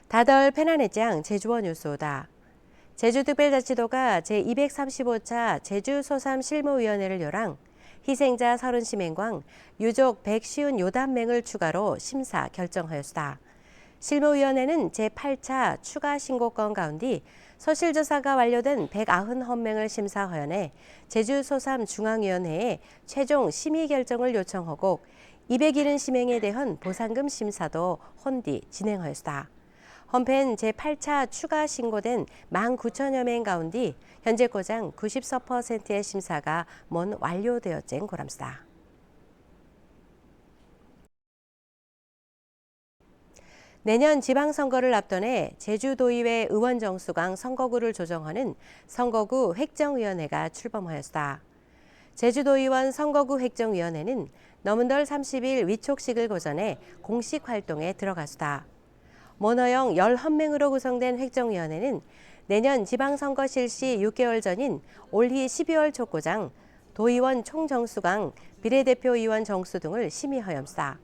다덜 편안해장 제주원 뉴스오다. 제주특별자치도가 제235차 제주소삼실무위원회를 열랑 희생자 30시맹광 유족 150요단맹을 추가로 심사 결정하였다. 실무위원회는 제8차 추가 신고건 가운데 서실조사가 완료된 190헌맹을 심사하연해 제주소삼중앙위원회에 최종 심의 결정을 요청하고 270시맹에 대한 보상금 심사도 혼디 진행하였다. 헌펜 제8차 추가 신고된 19,000여 명 가운데 현재 고장 94%의 심사가 먼 완료되었젠 고람스다. 내년 지방선거를 앞둔해 제주도의회 의원 정수강 선거구를 조정하는 선거구 획정위원회가 출범하였다. 제주도의원 선거구 획정위원회는 넘은덜 30일 위촉식을 고전해 공식 활동에 들어갔다. 모너형 11명으로 구성된 획정위원회는 내년 지방선거 실시 6개월 전인 올해 12월 촉고장, 도의원 총정수강, 비례대표의원 정수 등을 심의하였다.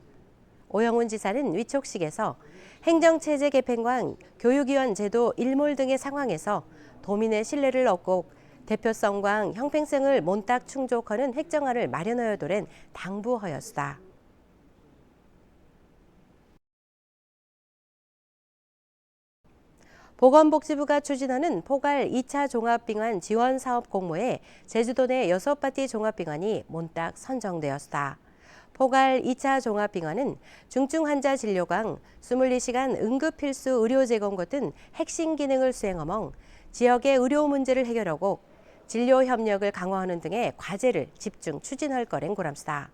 오영훈 지사는 위촉식에서 행정체제 개편과 교육위원 제도 일몰 등의 상황에서 도민의 신뢰를 얻고 대표성과 형평성을 몬딱 충족하는 획정안을 마련하여 도랜 당부하였다. 보건복지부가 추진하는 포괄 2차 종합병원 지원 사업 공모에 제주도 내 6파티 종합병원이 몬딱 선정되었다. 포괄 2차 종합병원은 중증 환자 진료강, 24시간 응급필수 의료 제공 같은 핵심 기능을 수행하며 지역의 의료 문제를 해결하고 진료 협력을 강화하는 등의 과제를 집중 추진할 거란 고람스다.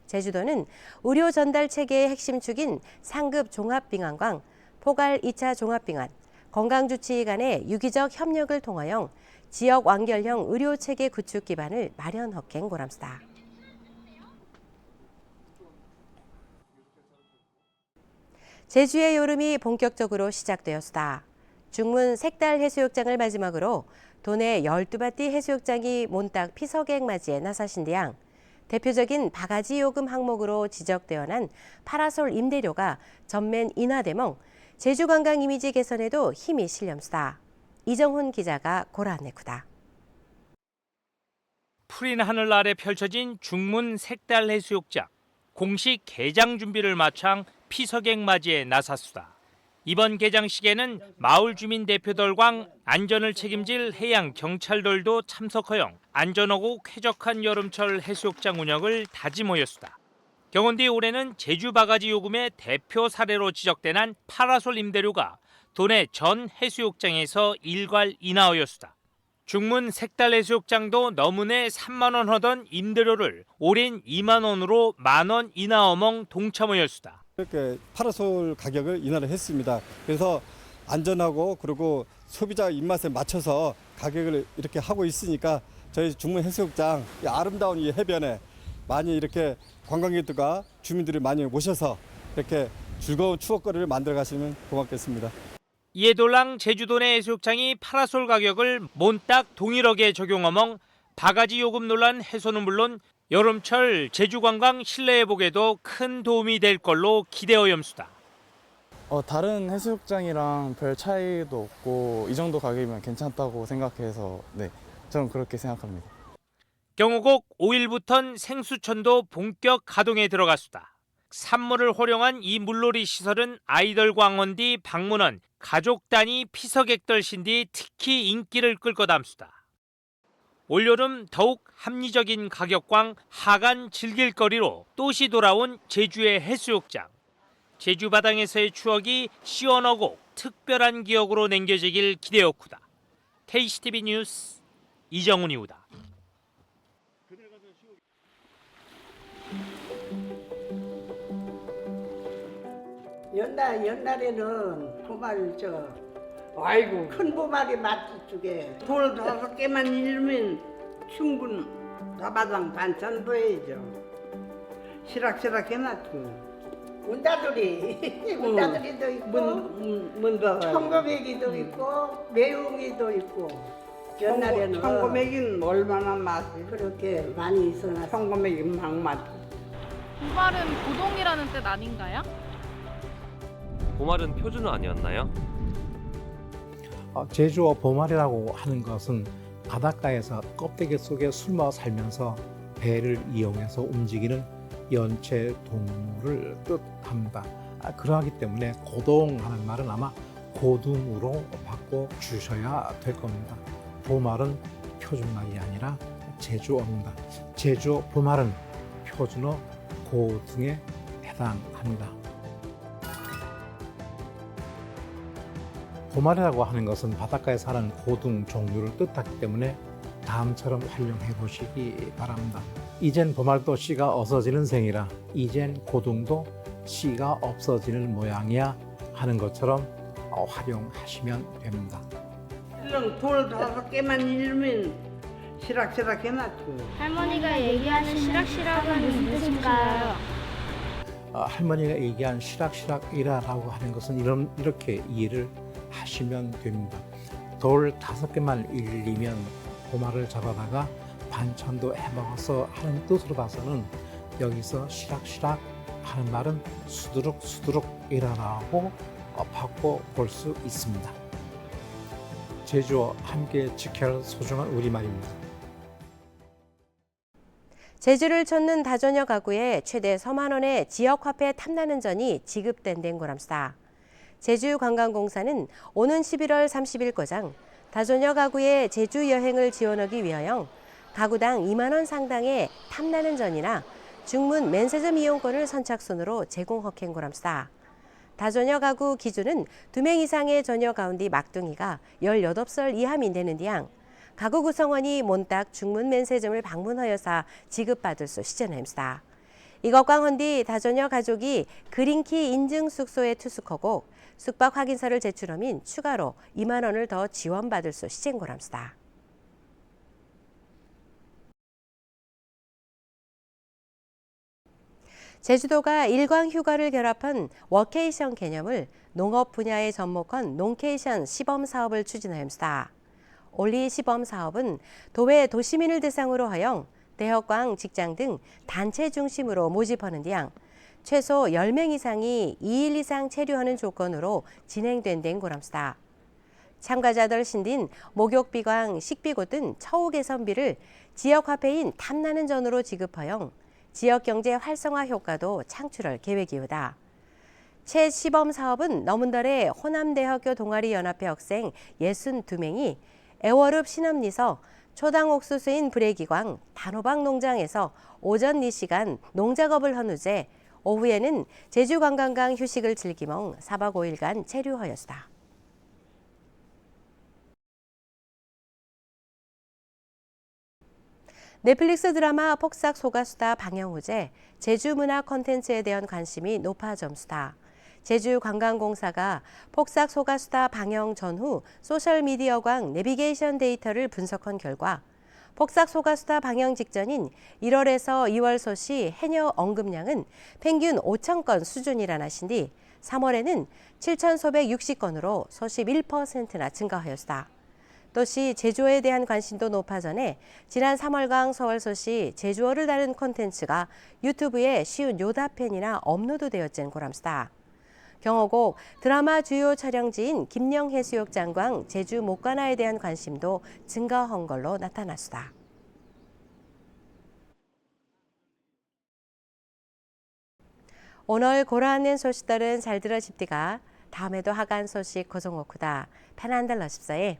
제주도는 의료 전달 체계의 핵심 축인 상급 종합병원과 포괄 2차 종합병원, 건강주치의 간의 유기적 협력을 통하여 지역 완결형 의료체계 구축 기반을 마련하겐 고람스다. 제주의 여름이 본격적으로 시작되었다. 중문 색달 해수욕장을 마지막으로 도내 12바티 해수욕장이 몬딱 피서객 맞이에 나서신디양 대표적인 바가지 요금 항목으로 지적되어 난 파라솔 임대료가 전면 인하되멍 제주 관광 이미지 개선에도 힘이 실렴스다. 이정훈 기자가 고라안내쿠다. 푸른 하늘 아래 펼쳐진 중문 색달 해수욕장. 공식 개장 준비를 마창 피서객 맞이에 나섰수다. 이번 개장식에는 마을 주민 대표들과 안전을 책임질 해양 경찰들도 참석하여 안전하고 쾌적한 여름철 해수욕장 운영을 다짐하였수다. 경운디 올해는 제주 바가지 요금의 대표 사례로 지적되는 파라솔 임대료가 도내 전 해수욕장에서 일괄 인하하였수다. 중문 색달 해수욕장도 너문에 3만 원 하던 임대료를 올해는 2만 원으로 만 원 인하어멍 동참하였수다. 이렇게 파라솔 가격을 인하를 했습니다. 그래서 안전하고 그리고 소비자 입맛에 맞춰서 가격을 이렇게 하고 있으니까 저희 중문 해수욕장 이 아름다운 이 해변에 많이 이렇게 관광객들과 주민들이 많이 오셔서 이렇게 즐거운 추억거리를 만들어 가시면 고맙겠습니다. 이에 돌랑 제주도 내 해수욕장이 파라솔 가격을 몬딱 동일하게 적용하멍 바가지 요금 논란 해소는 물론 여름철 제주 관광 실내 회복에도 큰 도움이 될 걸로 기대하염수다. 다른 해수욕장이랑 별 차이도 없고 이 정도 가격이면 괜찮다고 생각해서 저는 그렇게 생각합니다. 경우곡 5일부턴 생수천도 본격 가동에 들어갔수다. 산물을 활용한 이 물놀이 시설은 아이들 광원디 방문한 가족 단위 피서객들 신디 특히 인기를 끌고 담수다. 올여름 더욱 합리적인 가격과 하간 즐길 거리로 또시 돌아온 제주의 해수욕장. 제주 바닥에서의 추억이 시원하고 특별한 기억으로 남겨지길 기대하구다. KCTV 뉴스 이정훈이우다. 옛날에는 보말 아이고 큰 보말이 맞지 쪽에 돌 5개만 잃으면 충분 나바당 반찬 보여야죠. 시락시락 해놨고 운다들이도 있고 문다 청고배기도 있고 매웅이도 있고 옛날에는 청고맥인 얼마나 맛이 그렇게 많이 있어놨어. 청고맥인 막 맛. 보말은 고동이라는 뜻 아닌가요? 보말은 표준어 아니었나요? 제주어 보말이라고 하는 것은 바닷가에서 껍데기 속에 숨어 살면서 배를 이용해서 움직이는 연체 동물을 뜻합니다. 그러하기 때문에 고동하는 말은 아마 고둥으로 바꿔주셔야 될 겁니다. 보말은 표준말이 아니라 제주어입니다. 제주어 보말은 표준어 고둥에 해당합니다. 보말이라고 하는 것은 바닷가에 사는 고둥 종류를 뜻하기 때문에 다음처럼 활용해 보시기 바랍니다. 이젠 보말도 씨가 없어지는 생이라 이젠 고둥도 씨가 없어지는 모양이야 하는 것처럼 활용하시면 됩니다. 일렁 돌 5개만 잃으면 시락시락 해놨고. 할머니가 얘기하는 시락시락은 무슨 뜻인가요? 할머니가 얘기한 시락시락이라고 하는 것은 이렇게 이해를 하시면 됩니다. 돌 5개만 잃으면 보말을 잡아다가 반찬도 해먹어서 하는 뜻으로 봐서는 여기서 시락시락 하는 말은 수두룩수두룩이라고 바꿔볼 수 있습니다. 제주어 함께 지켜야 할 소중한 우리말입니다. 제주를 찾는 다전여 가구에 최대 4만 원의 지역화폐 탐나는 전이 지급된 댕고람스다. 제주관광공사는 오는 11월 30일거장 다전여 가구의 제주 여행을 지원하기 위하여 가구당 2만 원 상당의 탐나는 전이나 중문 면세점 이용권을 선착순으로 제공하ken 고람스다. 다전여 가구 기준은 2명 이상의 전여 가운데 막둥이가 18살 이하민 되는 디양 가구 구성원이 몬딱 중문 면세점을 방문하여서 지급받을 수 시전합니다. 이것과 헌디 다전여 가족이 그린키 인증 숙소에 투숙하고 숙박 확인서를 제출하면 추가로 2만 원을 더 지원받을 수 시전고람스다. 제주도가 일광 휴가를 결합한 워케이션 개념을 농업 분야에 접목한 농케이션 시범 사업을 추진하였습니다. 올리 시범 사업은 도외 도시민을 대상으로 하여 대학광, 직장 등 단체 중심으로 모집하는 디양 최소 10명 이상이 2일 이상 체류하는 조건으로 진행된 댕고람스다. 참가자들 신딘 목욕비광, 식비고 등 처우 개선비를 지역화폐인 탐나는 전으로 지급하여 지역경제 활성화 효과도 창출할 계획이오다. 채 시범 사업은 너문달의 호남대학교 동아리연합회 학생 62명이 애월읍 신암리서 초당 옥수수인 브레기광 단호박 농장에서 오전 4시간 농작업을 한 후에 오후에는 제주관광강 휴식을 즐기멍 4박 5일간 체류하였다. 넷플릭스 드라마 폭삭 소가수다 방영 후에 제주 문화 콘텐츠에 대한 관심이 높아졌습니다. 제주관광공사가 폭삭 소가수다 방영 전후 소셜미디어광 내비게이션 데이터를 분석한 결과 폭삭 소가수다 방영 직전인 1월에서 2월 소시 해녀 언급량은 평균 5,000건 수준이라나 신디 3월에는 7,460건으로 소시 1%나 증가하였다. 또시 제주어에 대한 관심도 높아전에 지난 3월강 서울소시 제주어를 다룬 콘텐츠가 유튜브에 쉬운 요다펜이나 업로드되었진 고람스다. 경호곡 드라마 주요 촬영지인 김영해수욕장광 제주 목관화에 대한 관심도 증가한 걸로 나타났다. 오늘 고라하는 소식들은 잘 들으십디가 다음에도 하간 소식 고정오쿠다 편안들 러십사에